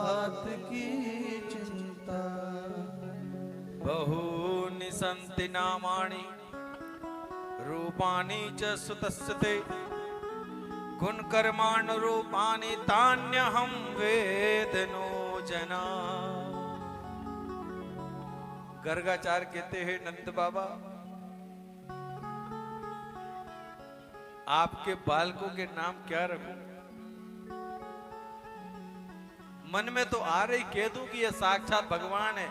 बात की चिंता। बहूनि सन्ति नामानि रूपाणि च सुतस्य ते गुणकर्मानुरूपाणि तान्यहं वेदनो जना। गर्गाचार्य कहते हैं नंद बाबा, आपके बालकों के नाम क्या रखूं? मन में तो आ रही, कह दूं कि यह साक्षात भगवान है।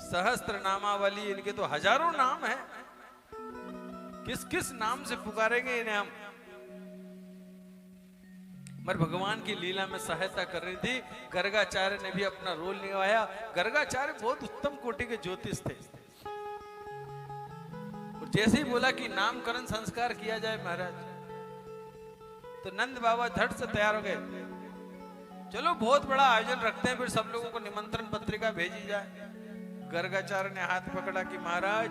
सहस्त्र नामावली, इनके तो हजारों नाम हैं। किस किस नाम से पुकारेंगे इन्हें हम? मगर भगवान की लीला में सहायता कर रही थी। गर्गाचार्य ने भी अपना रोल निभाया। गर्गाचार्य बहुत उत्तम कोटि के ज्योतिष थे। और जैसे ही बोला कि नामकरण संस्कार किया जाए महाराज, तो नंद बाबा झट से तैयार हो गए। चलो बहुत बड़ा आयोजन रखते हैं, फिर सब लोगों को निमंत्रण पत्रिका भेजी जाए। गर्गाचार्य ने हाथ पकड़ा कि महाराज,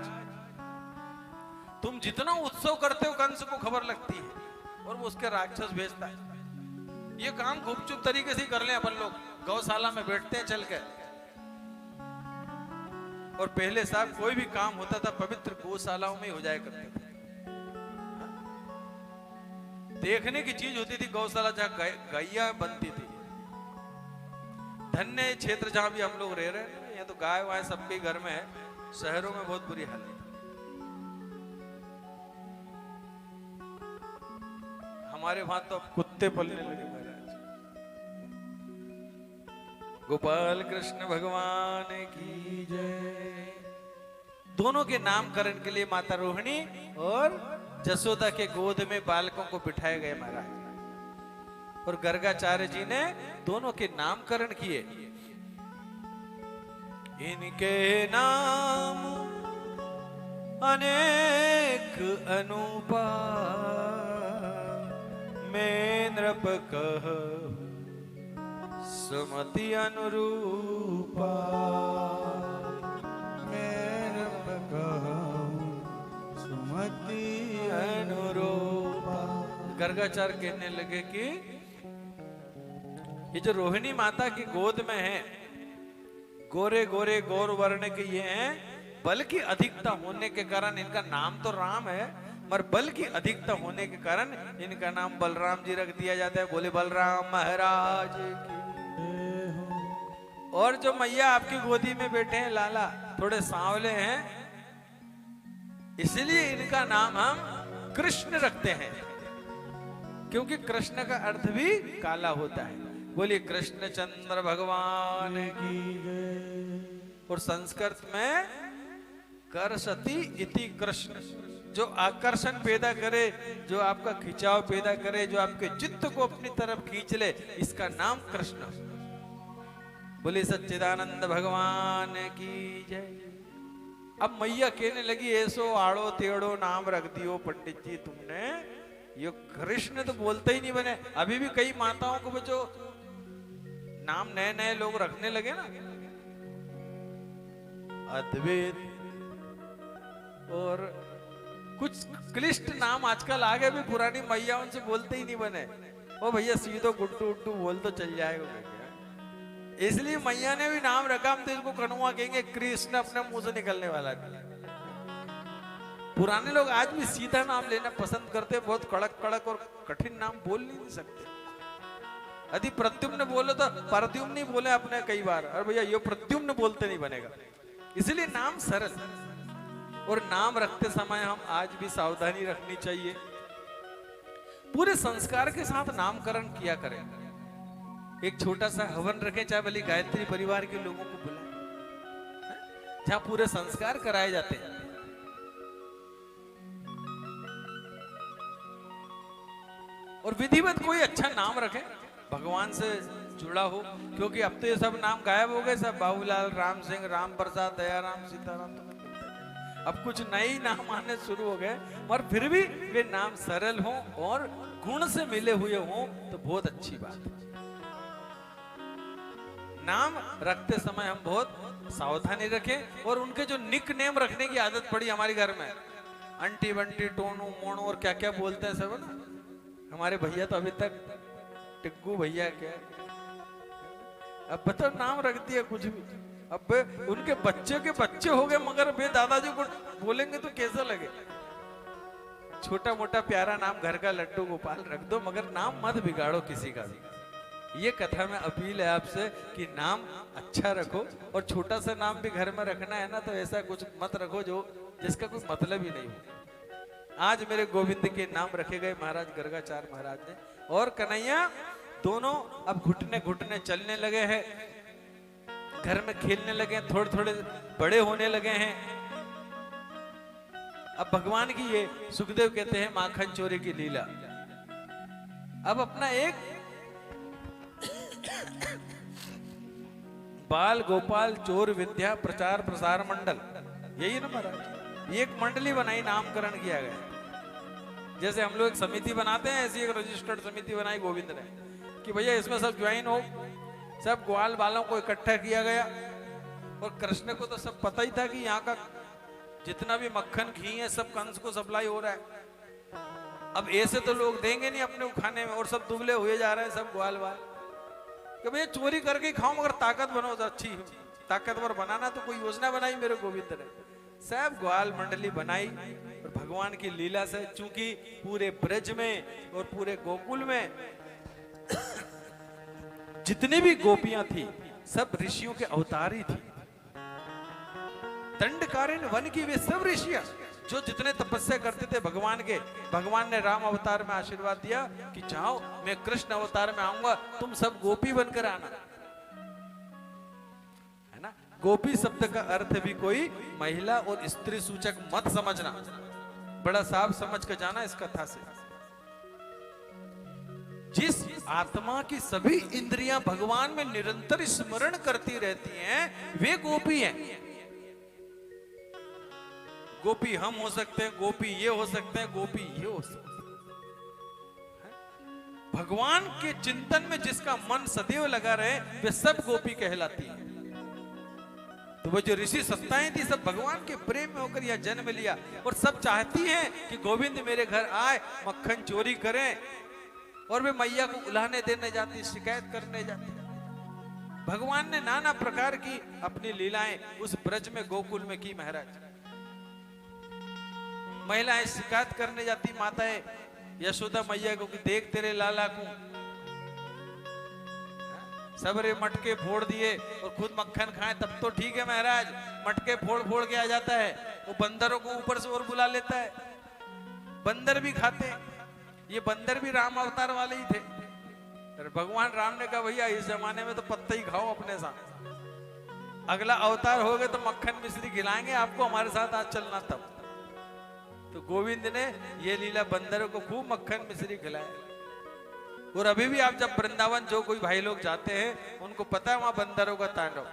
तुम जितना उत्सव करते हो कंस को खबर लगती है और वो उसके राक्षस भेजता है। ये काम गुपचुप तरीके से कर लें अपन लोग, गौशाला में बैठते हैं चल के। और पहले साहब कोई भी काम होता था पवित्र गौशालाओं में हो जाया करते थे। देखने की चीज होती थी गौशाला, जहां गैया बनती थी। धन्य क्षेत्र जहां भी हम लोग रह रहे हैं, यहाँ तो गाय वाय सबके घर में है। शहरों में बहुत बुरी हालत है। हमारे वहां तो अब कुत्ते पलने लगे महाराज। गोपाल कृष्ण भगवान की जय। दोनों के नामकरण के लिए माता रोहिणी और जसोदा के गोद में बालकों को बिठाए गए महाराज। और गर्गाचार्य जी ने दोनों के नामकरण किए। इनके नाम अनेक अनुपा, मैं नृप कहूं सुमति अनुरूपा। मैं नृप कहूं सुमति अनुरूपा। गर्गाचार्य कहने लगे कि ये जो रोहिणी माता की गोद में है, गोरे गोरे गौर वर्ण के ये हैं। बल की अधिकता होने के कारण इनका नाम तो राम है, पर बल की अधिकता होने के कारण इनका नाम बलराम जी रख दिया जाता है। बोले बलराम महाराज की। और जो मैया आपकी गोदी में बैठे हैं लाला, थोड़े सांवले हैं, इसलिए इनका नाम हम कृष्ण रखते हैं, क्योंकि कृष्ण का अर्थ भी काला होता है। बोलिए कृष्णचंद्र भगवान की जय। और संस्कृत में करसति इति कृष्ण, जो आकर्षण पैदा करे, जो आपका खिंचाव पैदा करे, जो आपके चित्त को अपनी तरफ खींच ले, इसका नाम कृष्ण। बोले सच्चिदानंद भगवान की जय। अब मैया कहने लगी, ऐसो आड़ो तेड़ो नाम रख दियो पंडित जी तुमने, ये कृष्ण तो बोलते ही नहीं बने। अभी भी कई माताओं को जो नाम नए नए लोग रखने लगे ना, अद्वैत और कुछ क्लिष्ट नाम आजकल आ गए, भी पुरानी मैया उनसे बोलते ही नहीं बने। ओ भैया सीधो गुड्डू उड्डू बोल तो चल जाएगा। इसलिए मैया ने भी नाम रखा, हम तो इसको कनुआ कहेंगे, कृष्ण अपने मुंह से निकलने वाला नहीं। पुराने लोग आज भी सीधा नाम लेना पसंद करते, बहुत कड़क कड़क और कठिन नाम बोल नहीं सकते। यदि प्रद्युम्न बोलो तो परद्युम्न नहीं बोले अपने कई बार, और भैया ये प्रद्युम्न बोलते नहीं बनेगा। इसलिए नाम सरल। और नाम रखते समय हम आज भी सावधानी रखनी चाहिए। पूरे संस्कार के साथ नामकरण किया करें। एक छोटा सा हवन रखें, चाहे भले गायत्री परिवार के लोगों को बुलाएं, जहां पूरे संस्कार कराए जाते हैं। और विधिवत कोई अच्छा नाम रखें, भगवान से जुड़ा हो, क्योंकि अब तो ये सब नाम गायब हो गए। सब बाबूलाल, राम सिंह, राम प्रसाद, दयाराम, सीताराम, तो अब कुछ नए नाम आने शुरू हो गए। और फिर भी वे नाम सरल हों और गुण से मिले हुए हों तो बहुत अच्छी बात है। नाम रखते समय हम बहुत सावधानी रखें। और उनके जो निक नेम रखने की आदत पड़ी हमारे घर में, अंटी बंटी, टोनू, मोनू और क्या क्या बोलते हैं सब ना, हमारे भैया तो अभी तक टिक्कू भैया क्या, अब बताओ नाम रख दिया कुछ भी। अब उनके बच्चे के बच्चे हो गए मगर वे दादाजी को बोलेंगे तो कैसा लगे। छोटा मोटा प्यारा नाम घर का लड्डू गोपाल रख दो मगर नाम मत बिगाड़ो किसी का भी। ये कथा में अपील है आपसे कि नाम अच्छा रखो, और छोटा सा नाम भी घर में रखना है ना तो ऐसा कुछ मत रखो जो जिसका कोई मतलब ही नहीं हो। आज मेरे गोविंद के नाम रखे गए महाराज गर्गाचार्य महाराज ने और कन्हैया दोनों अब घुटने घुटने चलने लगे हैं, घर में खेलने लगे हैं, थोड़े थोड़े बड़े होने लगे हैं। अब भगवान की ये सुखदेव कहते हैं माखन चोरी की लीला। अब अपना एक बाल गोपाल चोर विद्या प्रचार प्रसार मंडल, यही ना महाराज, एक मंडली बनाई, नामकरण किया गया। जैसे हम लोग एक समिति बनाते हैं ऐसी एक रजिस्टर्ड समिति बनाई गोविंद ने कि भैया इसमें सब ज्वाइन हो। सब ग्वाल बालों को इकट्ठा किया गया और कृष्ण को तो सब पता ही था कि यहाँ का जितना भी मक्खन घी है सब कंस को सप्लाई हो रहा है। अब ऐसे तो लोग देंगे नहीं अपने को खाने में, और सब दुबले हुए जा रहे हैं सब ग्वाल बाल कि भैया चोरी करके ही खाओ मगर ताकत बनो तो अच्छी हो। ताकतवर बनाना तो कोई योजना बनाई मेरे गोविंद ने, सब ग्वाल मंडली बनाई। और भगवान की लीला से चूंकि पूरे ब्रज में और पूरे गोकुल में जितनी भी गोपियां थी सब ऋषियों के अवतार ही थी। दंडकारिण वन की वे सब ऋषियां जो जितने तपस्या करते थे भगवान के, भगवान ने राम अवतार में आशीर्वाद दिया कि जाओ मैं कृष्ण अवतार में आऊंगा, तुम सब गोपी बनकर आना, है ना। गोपी शब्द का अर्थ भी कोई महिला और स्त्री सूचक मत समझना, बड़ा साफ समझ कर जाना इस कथा से। जिस आत्मा की सभी इंद्रियां भगवान में निरंतर स्मरण करती रहती हैं वे गोपी हैं। गोपी हम हो सकते हैं, गोपी ये हो सकते हैं, गोपी ये हो सकते हैं। भगवान के चिंतन में जिसका मन सदैव लगा रहे वे सब गोपी कहलाती हैं। तो वो जो ऋषि सत्ताएं थी सब भगवान के प्रेम में होकर यह जन्म लिया और सब चाहती हैं कि गोविंद मेरे घर आए, मक्खन चोरी करें, और वे मैया को उलाहने देने जाती, शिकायत करने जाती। भगवान ने नाना प्रकार की अपनी लीलाएं उस ब्रज में गोकुल में की महाराज। महिलाएं शिकायत करने जाती माताएं यशोदा मैया को कि देख तेरे लाला को सबरे मटके फोड़ दिए और खुद मक्खन खाए तब तो ठीक है महाराज, मटके फोड़ फोड़ के आ जाता है, वो बंदरों को ऊपर से और बुला लेता है, बंदर भी खाते हैं। ये बंदर भी राम अवतार वाले ही थे। भगवान राम ने कहा भैया इस जमाने में तो पत्ता ही खाओ अपने साथ, अगला अवतार हो गए तो मक्खन मिश्री खिलाएंगे आपको, हमारे साथ आज चलना तब। तो गोविंद ने ये लीला बंदरों को खूब मक्खन मिश्री खिलाया। और अभी भी आप जब वृंदावन जो कोई भाई लोग जाते हैं उनको पता है वहां बंदरों का तांडव,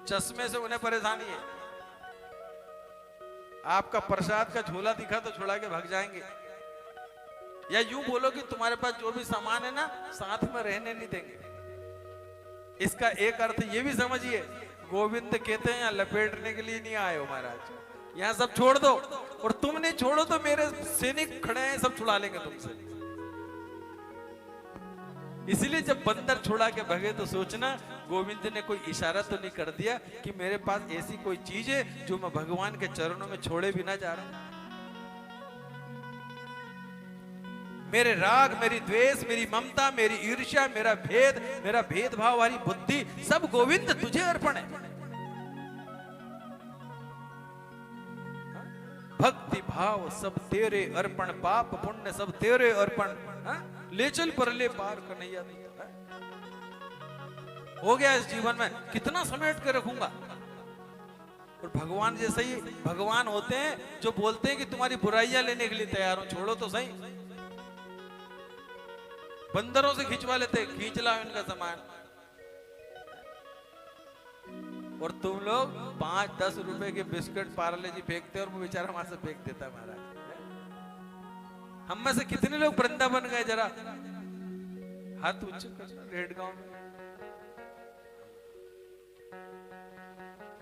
चश्मे से उन्हें परेशानी है। आपका प्रसाद का झोला दिखा तो छुड़ा के भाग जाएंगे, या यूं बोलो कि तुम्हारे पास जो भी सामान है ना साथ में रहने नहीं देंगे। इसका एक अर्थ ये भी समझिए, गोविंद कहते हैं यहाँ लपेटने के लिए नहीं आए हो महाराज, यहाँ सब छोड़ दो, और तुम नहीं छोड़ो तो मेरे सैनिक खड़े हैं सब छुड़ा लेंगे तुमसे। इसलिए जब बंदर छुड़ा के भगे तो सोचना गोविंद ने कोई इशारा तो नहीं कर दिया कि मेरे पास ऐसी कोई चीज है जो मैं भगवान के चरणों में छोड़े बिना जा रहा हूं। मेरे राग, मेरी द्वेष, मेरी ममता, मेरी ईर्ष्या, मेरा भेदभाव वाली बुद्धि सब गोविंद तुझे अर्पण है। भक्ति भाव सब तेरे अर्पण, पाप पुण्य सब तेरे अर्पण, ले चल परले पार कन्हैया। हो गया इस जीवन में कितना समेट कर रखूंगा। और भगवान जैसे ही भगवान होते हैं जो बोलते हैं कि तुम्हारी बुराइयां लेने के लिए तैयार हो, छोड़ो तो सही। बंदरों से खिंचवा लेते, खींच लाओ इनका सामान। और तुम लोग 5-10 रुपए के बिस्किट पार्ले जी फेंकते और वो बेचारा वहां से फेंक देता महाराज। हम में से कितने लोग वृंदावन गए, जरा हाथ ऊंचे कर। रेड गांव में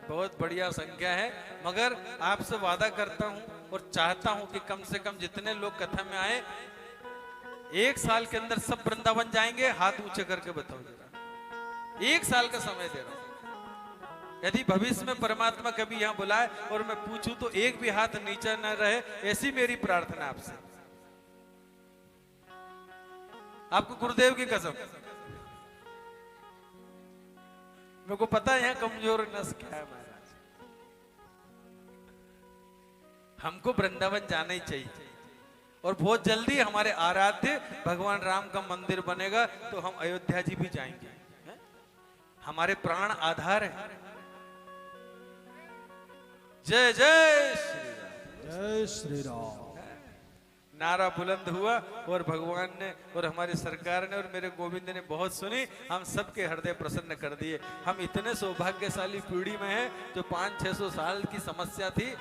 बहुत बढ़िया संख्या है, मगर आपसे वादा करता हूं और चाहता हूं कि कम से कम जितने लोग कथा में आए 1 साल के अंदर सब वृंदावन जाएंगे, हाथ ऊंचे करके बताओ जरा। 1 साल का समय दे रहा हूं। यदि भविष्य में परमात्मा कभी यहां बुलाए और मैं पूछूं तो एक भी हाथ नीचे न रहे, ऐसी मेरी प्रार्थना आपसे। आपको गुरुदेव की कसम, मेरे को पता है यहाँ कमजोर नस क्या है महाराज। हमको वृंदावन जाना ही चाहिए और बहुत जल्दी हमारे आराध्य भगवान राम का मंदिर बनेगा तो हम अयोध्या जी भी जाएंगे। हमारे प्राण आधार है। जय जय श्री राम। जय श्री राम। नारा बुलंद हुआ और भगवान ने और हमारी सरकार ने और मेरे गोविंद ने बहुत सुनी, हम सबके हृदय प्रसन्न कर दिए। हम इतने सौभाग्यशाली पीढ़ी में हैं जो 500-600 साल की समस्या थी,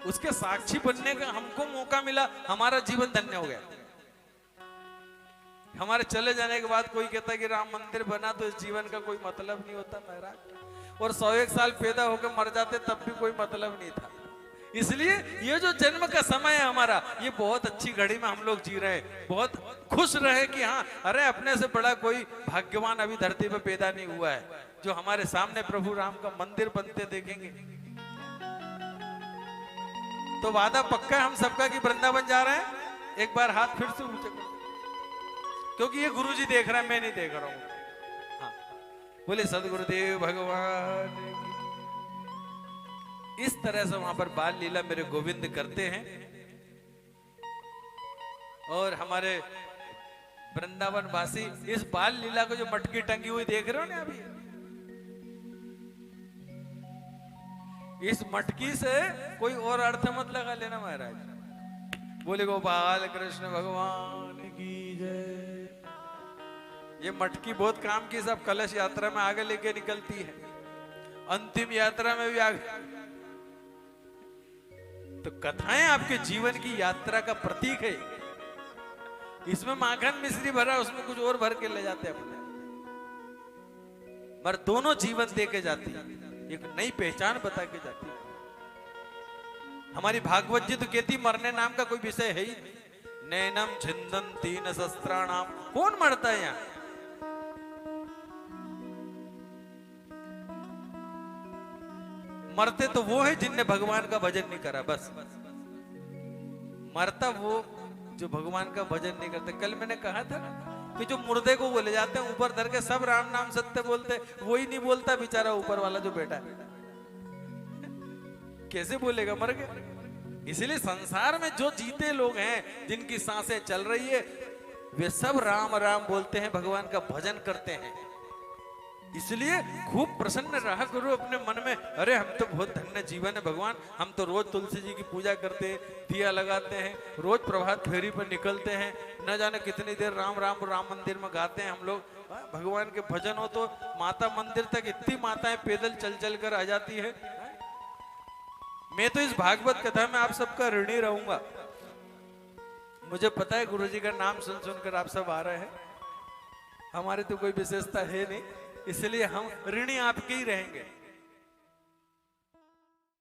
उसके साक्षी बनने का हमको मौका मिला, हमारा जीवन धन्य हो गया। हमारे चले जाने के बाद कोई कहता है कि राम मंदिर बना तो इस जीवन का कोई मतलब नहीं होता महाराज, और 101 साल पैदा होकर मर जाते तब भी कोई मतलब नहीं था। इसलिए ये जो जन्म का समय है हमारा, ये बहुत अच्छी घड़ी में हम लोग जी रहे हैं। बहुत खुश रहे कि हाँ, अरे अपने से बड़ा कोई भाग्यवान अभी धरती पे पैदा नहीं हुआ है जो हमारे सामने प्रभु राम का मंदिर बनते देखेंगे। तो वादा पक्का है हम सबका कि वृंदावन जा रहे हैं। एक बार हाथ फिर से ऊंचे करो, क्योंकि ये गुरुजी देख रहा है, मैं नहीं देख रहा हूं। हाँ, बोले सदगुरुदेव भगवान की। इस तरह से वहां पर बाल लीला मेरे गोविंद करते हैं। और हमारे वृंदावन वासी इस बाल लीला को जो मटकी टंगी हुई देख रहे हो ना अभी, इस मटकी से कोई और अर्थ मत लगा लेना महाराज। बोले गोपाल कृष्ण भगवान की जय। ये मटकी बहुत काम की, सब कलश यात्रा में आगे लेके निकलती है, अंतिम यात्रा में भी आगे। तो कथाएं आपके जीवन की यात्रा का प्रतीक है। इसमें माखन मिश्री भरा, उसमें कुछ और भर के ले जाते हैं अपने, पर दोनों जीवन दे के जाती है, एक नई पहचान बता के जाती है। हमारी भागवत जी तो कहती मरने नाम का कोई विषय है ही नहीं। नैनम छिंदन्ति न शस्त्राणाम। कौन मरता है यहाँ? मरते तो वो है जिनने भगवान का भजन नहीं करा, बस। मरता वो जो भगवान का भजन नहीं करते। कल मैंने कहा था ना कि जो मुर्दे को वो ले जाते हैं ऊपर धर के, सब राम नाम सत्य बोलते, वो ही नहीं बोलता बेचारा ऊपर वाला जो बैठा है। कैसे बोलेगा? मर गया। इसलिए संसार में जो जीते लोग हैं, जिनकी सांसें चल रही है, वे सब राम राम बोलते हैं, भगवान का भजन करते हैं। इसलिए खूब प्रसन्न रहा करो अपने मन में। अरे हम तो बहुत धन्य जीवन है भगवान, हम तो रोज तुलसी जी की पूजा करते हैं, दिया लगाते हैं, रोज प्रभात फेरी पर निकलते हैं, न जाने कितनी देर राम राम राम मंदिर में गाते हैं हम लोग। भगवान के भजन हो तो माता मंदिर तक इतनी माताएं पैदल चल चल कर आ जाती है। मैं तो इस भागवत कथा में आप सबका ऋणी रहूंगा। मुझे पता है गुरुजी का नाम सुन सुनकर आप सब आ रहे हैं, हमारी तो कोई विशेषता है नहीं, इसलिए हम ऋणी आपके ही रहेंगे।